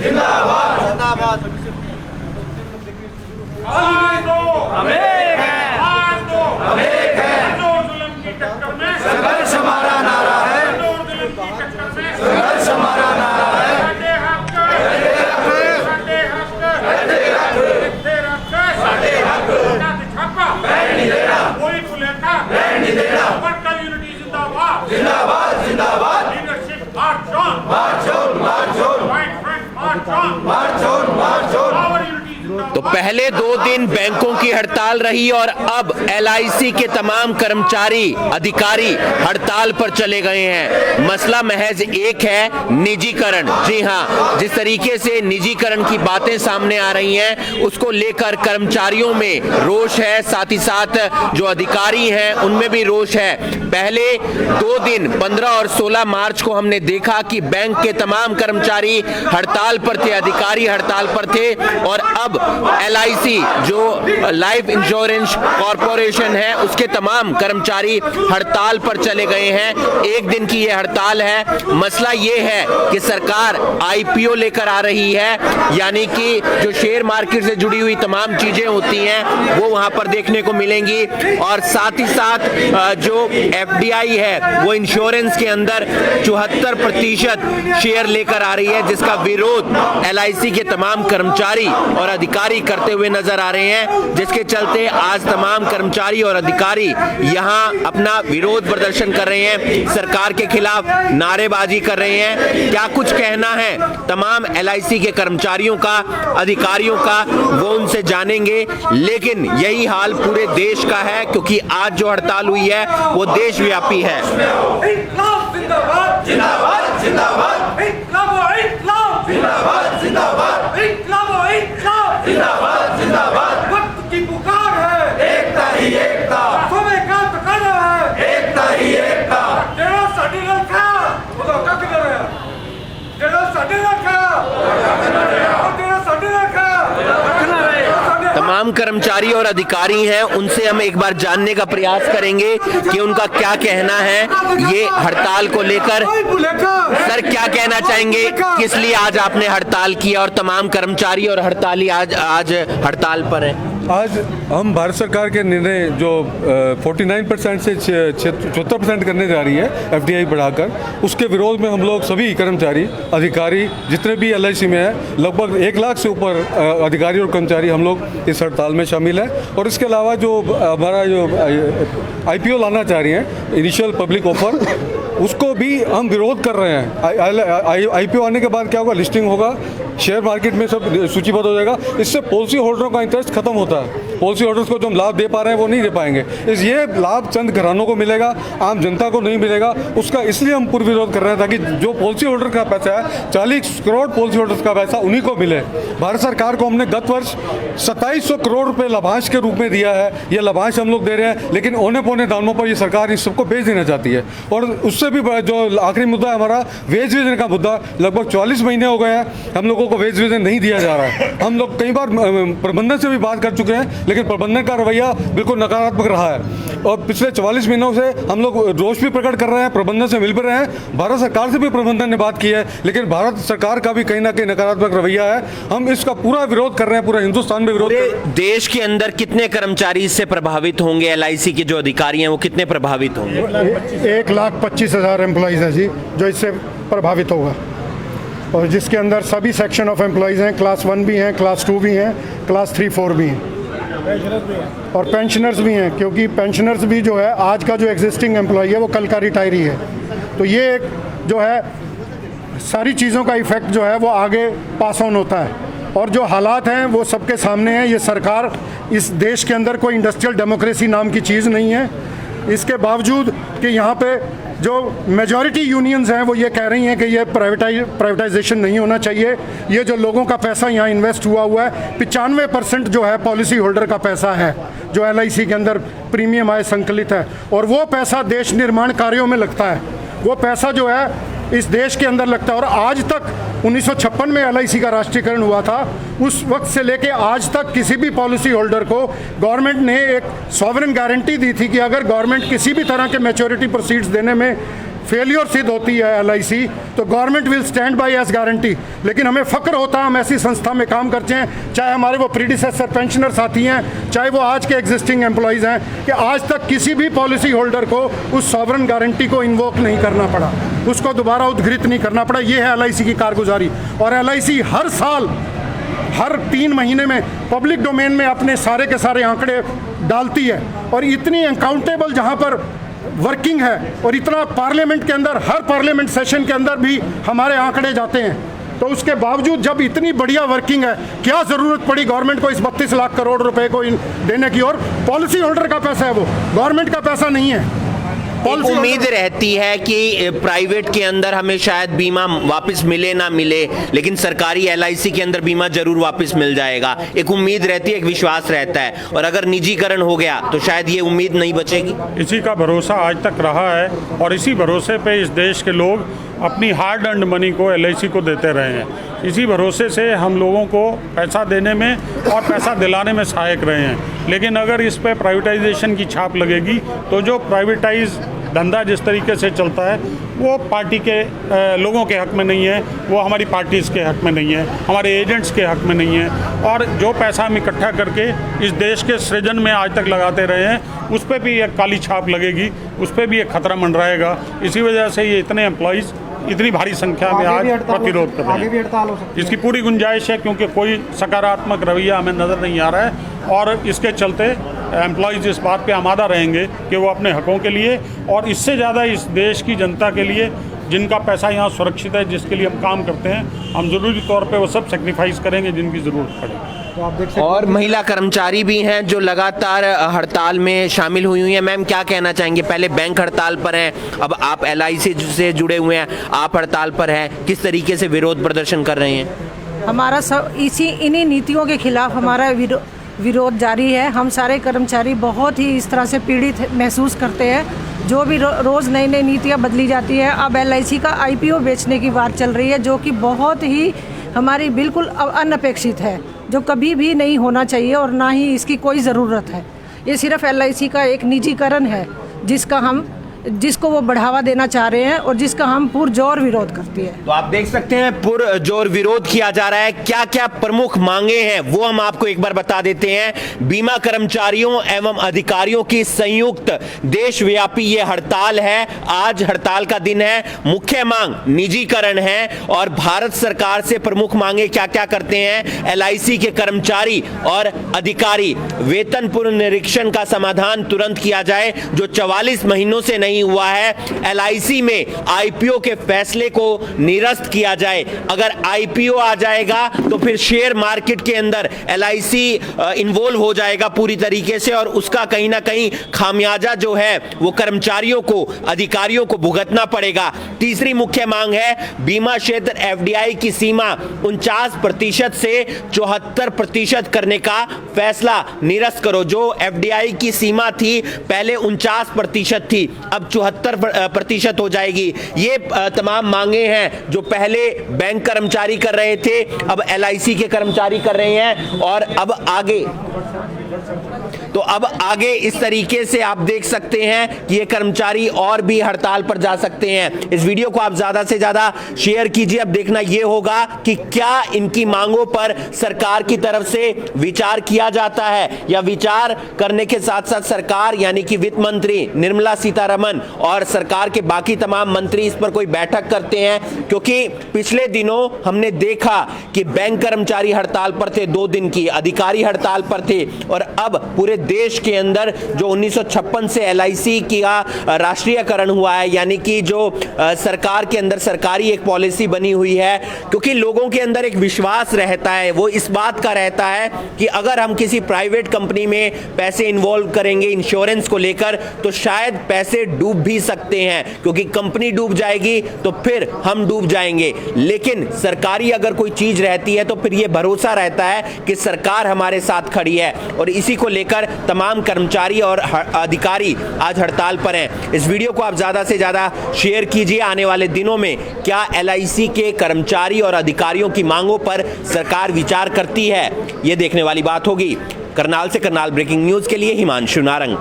जिंदाबाद जिंदाबाद। संघर्ष हमारा नारा है, संघर्ष हमारा नारा है। जिंदाबाद जिंदाबाद। तो पहले 2 दिन बैंकों की हड़ताल रही और अब LIC के तमाम कर्मचारी अधिकारी हड़ताल पर चले गए हैं। मसला महज एक है, निजीकरण। जी हां, जिस तरीके से निजीकरण की बातें सामने आ रही हैं उसको लेकर कर्मचारियों में रोष है, साथ ही साथ जो अधिकारी हैं उनमें भी रोष है। पहले 2 दिन 15 और 16 मार्च को हमने देखा कि बैंक के तमाम कर्मचारी हड़ताल पर थे, अधिकारी हड़ताल पर थे, और अब LIC जो लाइफ इंश्योरेंस कॉरपोरेशन है उसके तमाम कर्मचारी हड़ताल पर चले गए हैं। एक दिन की यह हड़ताल है। मसला यह है कि सरकार IPO लेकर आ रही है, यानी कि जो शेयर मार्केट से जुड़ी हुई तमाम चीजें होती हैं वो वहां पर देखने को मिलेंगी, और साथ ही साथ जो FDI है वो इंश्योरेंस के अंदर 74% शेयर लेकर आ रही है, जिसका विरोध LIC के तमाम कर्मचारी और अधिकारी करते हुए नजर आ रहे हैं, जिसके चलते आज तमाम कर्मचारी और अधिकारी यहां अपना विरोध प्रदर्शन कर रहे हैं, सरकार के खिलाफ नारेबाजी कर रहे हैं। क्या कुछ कहना है तमाम LIC के कर्मचारियों का, अधिकारियों का, वो उनसे जानेंगे। लेकिन यही हाल पूरे देश का है, क्योंकि आज जो हड़ताल हुई है वो देशव्यापी है। जिंदाबाद जिंदाबाद जिंदाबाद जिंदाबाद जिंदाबाद। वक्त की पुकार है, एकता ही एकता, समय का तकाजा है, एकता ही एकता। जेड़ा साडे नाल खा ਉਹਦਾ ਕੱਖ ਨਾ ਰਿਹਾ, जेड़ा साडे नाल खा जेड़ा साडे नाल खा ਕੱਖ ਨਾ ਰਹੇ। तमाम कर्मचारी और अधिकारी हैं, उनसे हम एक बार जानने का प्रयास करेंगे कि उनका क्या कहना है ये हड़ताल को लेकर। सर, क्या कहना चाहेंगे, किस लिए आज आपने हड़ताल किया और तमाम कर्मचारी और हड़ताली आज हड़ताल पर हैं? आज हम भारत सरकार के निर्णय जो 49% से 76% करने जा रही है FDI बढ़ाकर, उसके विरोध में हम लोग सभी कर्मचारी अधिकारी जितने भी LIC में हैं, लगभग 1 लाख से ऊपर अधिकारी और कर्मचारी हम लोग इस हड़ताल में शामिल हैं। और इसके अलावा जो हमारा जो IPO लाना चाह रही हैं, इनिशियल पब्लिक ऑफर, उसको भी हम विरोध कर रहे हैं। IPO आने के बाद क्या होगा, लिस्टिंग होगा, शेयर मार्केट में सब सूचीबद्ध हो जाएगा। इससे पॉलिसी होल्डरों का इंटरेस्ट खत्म होता है। पॉलिसी होल्डर्स को जो हम लाभ दे पा रहे हैं वो नहीं दे पाएंगे। ये लाभ चंद घरानों को मिलेगा, आम जनता को नहीं मिलेगा। उसका इसलिए हम पूर्ण विरोध कर रहे हैं ताकि जो पॉलिसी होल्डर का पैसा है, 40 करोड़ पॉलिसी होल्डर्स का पैसा उन्हीं को मिले। भारत सरकार को हमने गत वर्ष 2700 करोड़ रुपए लाभांश के रूप में दिया है। ये लाभांश हम लोग दे रहे हैं, लेकिन औने पौने दामों पर ये सरकार इस सबको बेच देना चाहती है। और उससे भी जो आखिरी मुद्दा है हमारा, वेज विजन का मुद्दा, लगभग 44 महीने हो गए हैं हम लोगों को वेज विजन नहीं दिया जा रहा है। हम लोग कई बार प्रबंधन से भी बात कर चुके हैं, लेकिन प्रबंधन का रवैया बिल्कुल नकारात्मक रहा है। और पिछले 44 महीनों से हम लोग रोष भी प्रकट कर रहे हैं, प्रबंधन से मिल भी रहे हैं, भारत सरकार से भी प्रबंधन ने बात की है, लेकिन भारत सरकार का भी कहीं ना कहीं नकारात्मक रवैया है। हम इसका पूरा विरोध कर रहे हैं, पूरा हिंदुस्तान में विरोध कर रहे हैं। देश के अंदर कितने कर्मचारी इससे प्रभावित होंगे? LIC के जो अधिकारी हैं वो कितने प्रभावित होंगे? 1,25,000 एम्प्लॉइज़ हैं जी, जो इससे प्रभावित होगा, और जिसके अंदर सभी सेक्शन ऑफ एम्प्लॉइज़ हैं। क्लास 1 भी हैं, क्लास 2 भी हैं, क्लास 3, 4 भी हैं, और पेंशनर्स भी हैं, क्योंकि पेंशनर्स भी जो है आज का जो एग्जिस्टिंग एम्प्लॉई है वो कल का रिटायरी है। तो ये एक जो है सारी चीज़ों का इफ़ेक्ट जो है वो आगे पास ऑन होता है, और जो हालात हैं वो सबके सामने हैं। ये सरकार, इस देश के अंदर कोई इंडस्ट्रियल डेमोक्रेसी नाम की चीज़ नहीं है। इसके बावजूद कि यहाँ पे जो मेजॉरिटी यूनियंस हैं वो ये कह रही हैं कि ये प्राइवेटाइजेशन नहीं होना चाहिए। ये जो लोगों का पैसा यहाँ इन्वेस्ट हुआ है, 95% जो है पॉलिसी होल्डर का पैसा है, जो LIC के अंदर प्रीमियम आय संकलित है, और वो पैसा देश निर्माण कार्यों में लगता है। वो पैसा जो है इस देश के अंदर लगता है। और आज तक 1956 में LIC का राष्ट्रीयकरण हुआ था, उस वक्त से लेके आज तक किसी भी पॉलिसी होल्डर को गवर्नमेंट ने एक सॉवरेन गारंटी दी थी कि अगर गवर्नमेंट किसी भी तरह के मैच्योरिटी प्रोसीड्स देने में फेलियर सिद्ध होती है LIC, तो government will stand by as guarantee. लेकिन हमें फ़ख्र होता है हम ऐसी संस्था में काम करते हैं, चाहे हमारे वो प्रीडिसेसर पेंशनर साथी हैं, चाहे वो आज के एग्जिस्टिंग एम्प्लॉयज़ हैं, कि आज तक किसी भी पॉलिसी होल्डर को उस सॉवरन गारंटी को इन्वोक नहीं करना पड़ा, उसको दोबारा उद्धृत नहीं करना पड़ा। ये है LIC की कारगुजारी। और LIC हर साल हर 3 महीने में पब्लिक डोमेन में अपने सारे के सारे आंकड़े डालती है, और इतनी अकाउंटेबल जहां पर वर्किंग है, और इतना पार्लियामेंट के अंदर हर पार्लियामेंट सेशन के अंदर भी हमारे आंकड़े जाते हैं, तो उसके बावजूद जब इतनी बढ़िया वर्किंग है, क्या ज़रूरत पड़ी गवर्नमेंट को इस 32 लाख करोड़ रुपए को देने की? और पॉलिसी होल्डर का पैसा है, वो गवर्नमेंट का पैसा नहीं है। उम्मीद रहती है कि प्राइवेट के अंदर हमें शायद बीमा वापस मिले ना मिले, लेकिन सरकारी LIC के अंदर बीमा जरूर वापस मिल जाएगा। एक उम्मीद रहती है, एक विश्वास रहता है, और अगर निजीकरण हो गया तो शायद ये उम्मीद नहीं बचेगी। इसी का भरोसा आज तक रहा है, और इसी भरोसे पे इस देश के लोग अपनी हार्ड अर्न्ड मनी को LIC को देते रहे हैं। इसी भरोसे से हम लोगों को पैसा देने में और पैसा दिलाने में सहायक रहे हैं। लेकिन अगर इस पे प्राइवेटाइजेशन की छाप लगेगी तो जो प्राइवेटाइज धंधा जिस तरीके से चलता है वो पार्टी के लोगों के हक में नहीं है, वो हमारी पार्टीज़ के हक में नहीं है, हमारे एजेंट्स के हक में नहीं है। और जो पैसा हम इकट्ठा करके इस देश के सृजन में आज तक लगाते रहे हैं, उस पर भी एक काली छाप लगेगी, उस पर भी एक खतरा मंडराएगा। इसी वजह से ये इतने एम्प्लॉयज़ इतनी भारी संख्या में आज प्रतिरोध कर रहे हैं। इसकी पूरी गुंजाइश है, क्योंकि कोई सकारात्मक रवैया हमें नज़र नहीं आ रहा है, और इसके चलते एम्प्लॉयज़ इस बात पे आमादा रहेंगे कि वो अपने हकों के लिए और इससे ज़्यादा इस देश की जनता के लिए, जिनका पैसा यहाँ सुरक्षित है, जिसके लिए हम काम करते हैं, हम ज़रूरी तौर पे वो सब सेक्रीफाइस करेंगे जिनकी ज़रूरत पड़ेगी। तो आप देख सकते और महिला कर्मचारी भी हैं जो लगातार हड़ताल में शामिल हुई हैं। मैम, क्या कहना चाहेंगे? पहले बैंक हड़ताल पर हैं, अब आप LIC से जुड़े हुए हैं, आप हड़ताल पर हैं, किस तरीके से विरोध प्रदर्शन कर रहे हैं? हमारा सब इन्हीं नीतियों के खिलाफ हमारा विरोध जारी है। हम सारे कर्मचारी बहुत ही इस तरह से पीड़ित महसूस करते हैं। जो भी रोज़ नई नई नीतियाँ बदली जाती है। अब LIC का IPO बेचने की बात चल रही है, जो कि बहुत ही हमारी बिल्कुल अनअपेक्षित है, जो कभी भी नहीं होना चाहिए और ना ही इसकी कोई ज़रूरत है। ये सिर्फ LIC का एक निजीकरण है, जिसको वो बढ़ावा देना चाह रहे हैं और जिसका हम पुरजोर विरोध करते हैं। तो आप देख सकते हैं पुरजोर विरोध किया जा रहा है। क्या क्या प्रमुख मांगे हैं वो हम आपको एक बार बता देते हैं। बीमा कर्मचारियों एवं अधिकारियों की संयुक्त देशव्यापी ये हड़ताल है। आज हड़ताल का दिन है। मुख्य मांग निजीकरण है और भारत सरकार से प्रमुख मांगे क्या क्या करते हैं। LIC के कर्मचारी और अधिकारी वेतन पुनर्निरीक्षण का समाधान तुरंत किया जाए, जो 44 महीनों से नहीं हुआ है। LIC में IPO के फैसले को निरस्त किया जाए। अगर IPO आ जाएगा तो फिर शेयर मार्केट के अंदर LIC इन्वॉल्व हो जाएगा पूरी तरीके से, और उसका कहीं ना कहीं खामियाजा जो है वो कर्मचारियों को, अधिकारियों को भुगतना पड़ेगा। तीसरी मुख्य मांग है बीमा क्षेत्र FDI की सीमा 49% से 74% करने का फैसला निरस्त करो। जो FDI की सीमा थी पहले 49% थी, अब 74% हो जाएगी। ये तमाम मांगे हैं जो पहले बैंक कर्मचारी कर रहे थे, अब LIC के कर्मचारी कर रहे हैं। और अब आगे इस तरीके से आप देख सकते हैं कि ये कर्मचारी और भी हड़ताल पर जा सकते हैं। इस वीडियो को आप ज्यादा से ज्यादा शेयर कीजिए। अब देखना यह होगा कि क्या इनकी मांगों पर सरकार की तरफ से विचार किया जाता है, या विचार करने के साथ साथ सरकार यानी कि वित्त मंत्री निर्मला सीतारमण और सरकार के बाकी तमाम मंत्री इस पर कोई बैठक करते हैं। क्योंकि पिछले दिनों हमने देखा कि बैंक कर्मचारी हड़ताल पर थे, 2 दिन की अधिकारी हड़ताल पर थे, और अब पूरे देश के अंदर जो 1956 से LIC का राष्ट्रीयकरण हुआ है, यानी कि जो सरकार के अंदर सरकारी एक पॉलिसी बनी हुई है, क्योंकि लोगों के अंदर एक विश्वास रहता है, वो इस बात का रहता है कि अगर हम किसी प्राइवेट कंपनी में पैसे इन्वॉल्व करेंगे इंश्योरेंस को लेकर तो शायद पैसे डूब भी सकते हैं, क्योंकि कंपनी डूब जाएगी तो फिर हम डूब जाएंगे। लेकिन सरकारी अगर कोई चीज रहती है तो फिर ये भरोसा रहता है कि सरकार हमारे साथ खड़ी है, और इसी को लेकर तमाम कर्मचारी और अधिकारी आज हड़ताल पर हैं। इस वीडियो को आप ज्यादा से ज्यादा शेयर कीजिए। आने वाले दिनों में क्या LIC के कर्मचारी और अधिकारियों की मांगों पर सरकार विचार करती है, यह देखने वाली बात होगी। करनाल से करनाल ब्रेकिंग न्यूज के लिए हिमांशु नारंग।